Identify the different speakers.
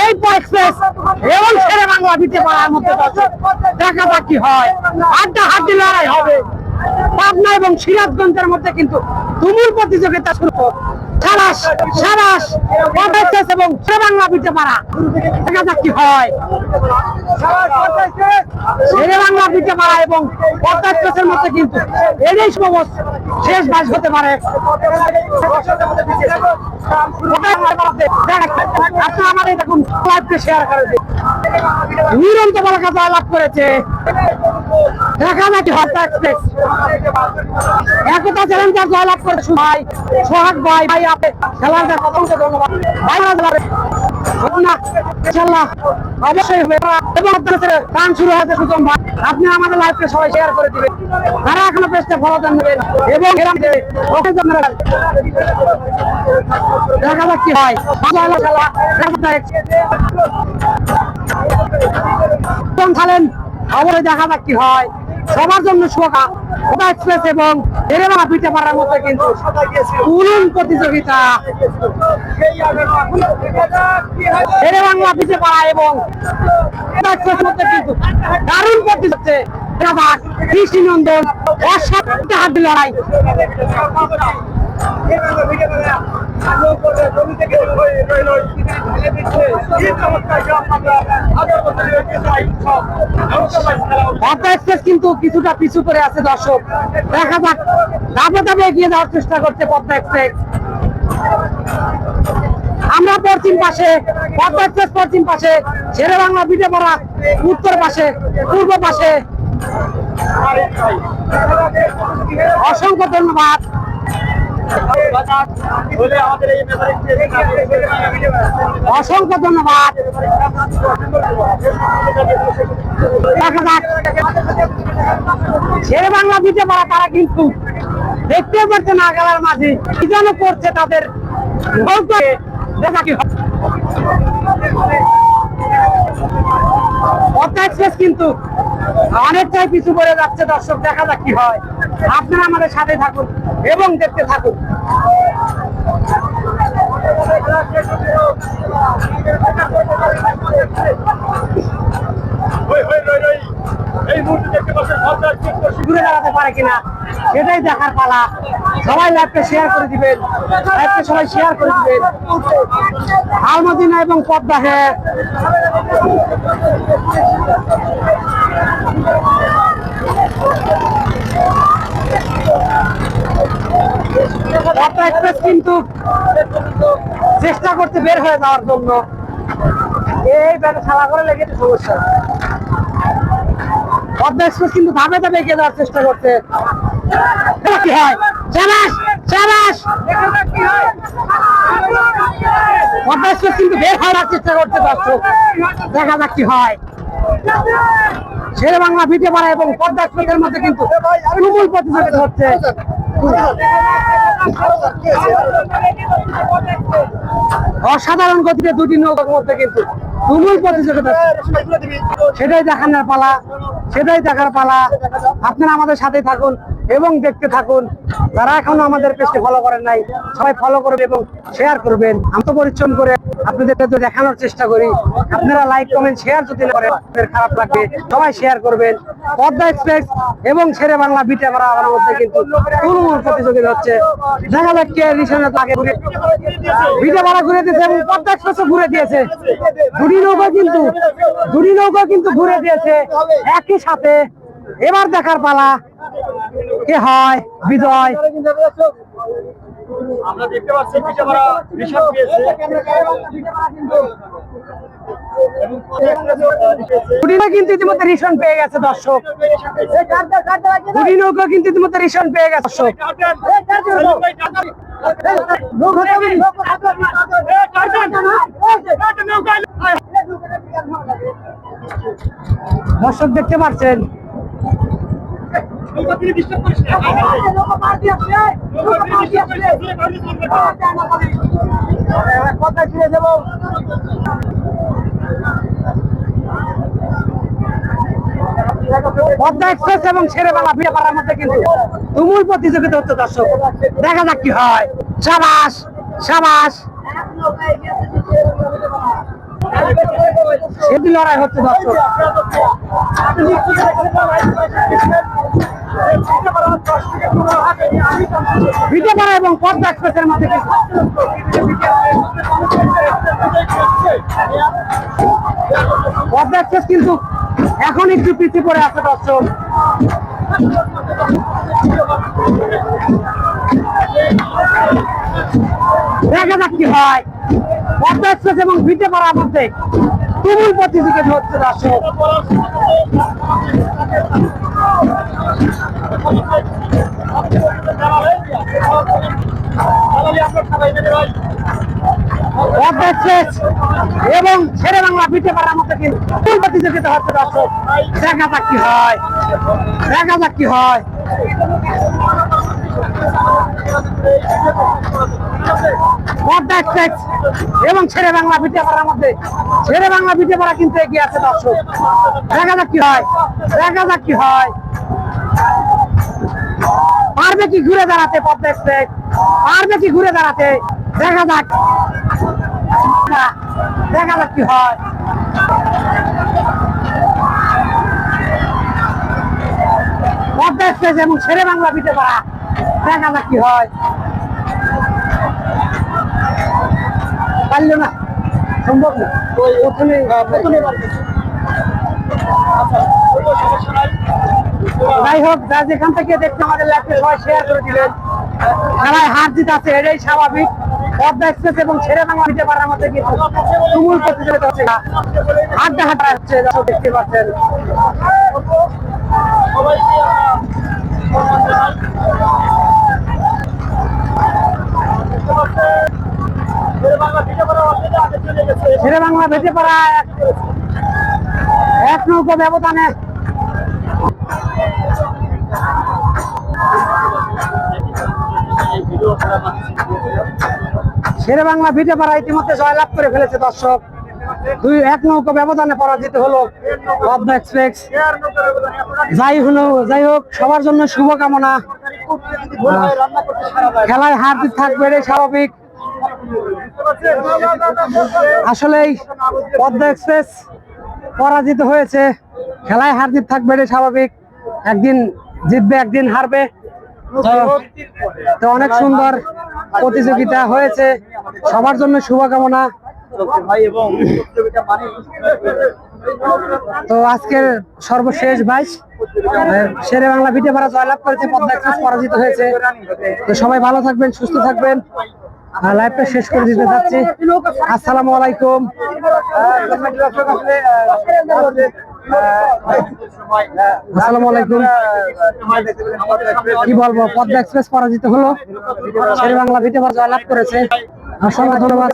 Speaker 1: এই এক্সপ্রেস এবং শেরে বাংলা দিতে পারার মধ্যে দেখা যাক কি হয়। হাড্ডাহাড্ডি লড়াই হবে। পাবনা এবং সিরাজগঞ্জের মধ্যে কিন্তু তুমুল প্রতিযোগিতা শুরু। সাবাস সাবাস এবং শেরে বাংলা দিতে পারা, দেখা যাক কি হয়। শেরে বাংলা দিতে পারা এবং এক্সপ্রেসের মধ্যে কিন্তু এটাই সম্ভব শেষ ম্যাচ হতে পারে। আপনারা আমাদের দেখুন লাইভকে শেয়ার করে দিন। নিরন্ত বলাকা জয়লাভ করেছে, দেখা যাক এক্সপ্রেস একতা চ্যালেঞ্জার জয়লাভ করেছে। ভাই সোহাগ ভাই ভাই আপনি খেলার অসংখ্য ধন্যবাদ ভাই। অবশ্যই গান শুরু হয়েছে সুতম ভাই, আপনি আমাদের লাইভকে সবাই শেয়ার করে দিবেন। তারা এখনো পেজটা ফলো দেবেন এবং দেখা যাক কি হয়। খেলেন খবরে দেখা যাক কি হয়। সবার জন্য শুভকা এক্সপ্রেস এবং শেরে বাংলা পিঠে পাড়ার মধ্যে কিন্তু তুরুণ প্রতিযোগিতা। শেরে বাংলা পিঠে পাড়া এবং এক্সপ্রেসের মধ্যে কিন্তু দারুণ প্রতিযোগিতা। কৃষ্ণনন্দন অসাধারণ হাড্ডি লড়াই। কিন্তু কিছুটা পিছু করে আছে দর্শক, দেখা যাক ধাপে ধাপে এগিয়ে যাওয়ার চেষ্টা করছে পদ্মা এক্সপ্রেস। আমরা পশ্চিম পাশে, পদ্মা এক্সপ্রেস পশ্চিম পাশে, শেরে বাংলা পিঠে পড়া উত্তর পাশে, পূর্ব পাশে। অসংখ্য ধন্যবাদ। অসংখ্য ধন্যবাদ। শেরে বাংলা দিতে পারা তারা কিন্তু দেখতে পাচ্ছে না খেলার মাঝে কি যেন করছে তাদের। দেখা কি পদ্মা এক্সপ্রেস কিন্তু অনেকটাই পিছু পড়ে যাচ্ছে দর্শক, দেখা যাক কি হয়। আপনারা আমাদের সাথে থাকুন এবং দেখতে থাকুন। ঘুরে দাঁড়াতে পারে কিনা সেটাই দেখার পালা। সবাই লাইভটা শেয়ার করে দিবেন, লাইভটা সবাই শেয়ার করে দিবেন। আলমদিনা এবং পদ্মা হ্যাঁ পদ্মা এক্সপ্রেস কিন্তু চেষ্টা করতে বের হয়ে যাওয়ার জন্য। এই ব্যাটা খেলা করে লেগেছে সমস্যা। পদ্মা এক্সপ্রেস কিন্তু ধাপে ধাপে এগিয়ে যাওয়ার চেষ্টা করছে। কি হয়? পদ্মা এক্সপ্রেস কিন্তু বের হওয়ার চেষ্টা করতে দর্শক, দেখা যাক কি হয়। শেরে বাংলা ভিটে পাড়া এবং পদ্মা এক্সপ্রেসের মধ্যে কিন্তু তুমুল প্রতিযোগিতা হচ্ছে। অসাধারণ গতিতে দুটি নৌকার মধ্যে কিন্তু তুমুল প্রতিযোগিতা, সেটাই দেখানোর পালা, সেটাই দেখার পালা। আপনারা আমাদের সাথে থাকুন এবং দেখতে থাকুন। যারা এখনো আমাদের পেজকে ফলো করেন নাই সবাই ফলো করবেন এবং শেয়ার করবেন। আমি তো পরিশ্রম করে আপনাদের দেখানোর চেষ্টা করি। আপনারা লাইক কমেন্ট শেয়ার যদি না করেন খারাপ লাগবে, সবাই শেয়ার করবেন। পদ্মা এক্সপ্রেস এবং শেরে বাংলা বিটে পাড়া আমার মধ্যে কিন্তু তুমুল প্রতিযোগিতা হচ্ছে। দেখা যাক কে রিশনে আগে বিটে পাড়া ঘুরে দিয়েছে এবং পদ্মা এক্সপ্রেসও ঘুরে দিয়েছে। দুটি নৌকা কিন্তু ঘুরে দিয়েছে একই সাথে। এবার দেখার পালা কে হয় বিজয়।
Speaker 2: আমরা দেখতে পাচ্ছি পিঠে পাড়া রিশন পেয়েছে,
Speaker 1: কিন্তু ইতিমধ্যে রিশন পেয়ে গেছে দর্শক। দুটি নৌকা কিন্তু ইতিমধ্যে রিশন পেয়ে গেছে দর্শক। দর্শক দেখতে পাচ্ছেন পদ্মা এক্সপ্রেস এবং শেরে বাংলা ভিড়ে পাড়ার মধ্যে কিন্তু তুমুল প্রতিযোগিতা হচ্ছে দর্শক, দেখা যাক কি হয়। সাবাস সাবাস সেটি লড়াই হচ্ছে দর্শক। ভিটেপাড়া এবং পদ্মা এক্সপ্রেসের মধ্যে পদ্মা এক্সপ্রেস কিন্তু এখন একটু পিছিয়ে পড়ে আছে দর্শক। দেখা যাক কি হয়। পদ্মা এক্সপ্রেস এবং ভিটেপাড়ার মধ্যে তুমুল প্রতিযোগিতা হচ্ছে দর্শক। পদ্মা এক্সপ্রেস এবং শেরে বাংলা ভিটেপাড়ার মধ্যে কিন্তু তুমুল প্রতিযোগিতা হচ্ছে দর্শক। দেখা যাক কি হয়, দেখা যাক কি হয়। পদ্মা এক্সপ্রেস এবং শেরে বাংলা ভিটেপাড়ার মধ্যে শেরে বাংলা ভিটেপাড়া কিন্তু এগিয়ে আছে দর্শক। দেখা যাক কি হয়, দেখা যাক কি হয়। পারবে কি ঘুরে দাঁড়াতে পদ্মা এক্সপ্রেস, পারবে কি ঘুরে দাঁড়াতে? দেখা যাক, দেখা যাক কি হয়। পদ্মা এক্সপ্রেস এবং শেরে বাংলা ভিটেপাড়া, দেখা যাক কি হয়। পারলো না, সম্ভব না। যাই হোক, যা যেখান থেকে দেখতে আমাদের লাইভে সবাই শেয়ার করে দিলেন। খেলায় হার জিত আছে, এটাই স্বাভাবিক। পদ্মা এক্সপ্রেস এবং শেরে বাংলা ভিটেপাড়ার মধ্যে কিন্তু তুমুল প্রতিযোগিতা হচ্ছে, হাড্ডা হাড্ডা হচ্ছে, দেখতে পাচ্ছেন। শেরে বাংলা ভিটেপাড়া এক নৌকো ব্যবধানে শেরে বাংলা ভিটেপাড়া ইতিমধ্যে জয়লাভ করে ফেলেছে দর্শক। এক নৌকো ব্যবধানে পরাজিত হলো পদ্মা এক্সপ্রেস। যাই হোক, সবার জন্য শুভকামনা। খেলায় হার জিত থাকবে, এটাই স্বাভাবিক। আসলেই পদ্মা এক্সপ্রেস পরাজিত হয়েছে, খেলায় হার জিত থাকবে, এটাই স্বাভাবিক। একদিন জিতবে, একদিন হারবে। তো অনেক সুন্দর প্রতিযোগিতা হয়েছে, সবার জন্য শুভকামনা। তো আজকের সর্বশেষ 22 শেরে বাংলা ভিটেপাড়া জয়লাভ করেছে, পদ্মা এক্সপ্রেস পরাজিত হয়েছে। তো সবাই ভালো থাকবেন, সুস্থ থাকবেন। লাইভটা শেষ করে দিতে যাচ্ছি। আসসালামু আলাইকুম। আসসালামু আলাইকুম। কি বলবো, পদ্মা এক্সপ্রেস পরাজিত হলো, শেরে বাংলা ভিটেপাড়া জয়লাভ করেছে। অসংখ্য ধন্যবাদ।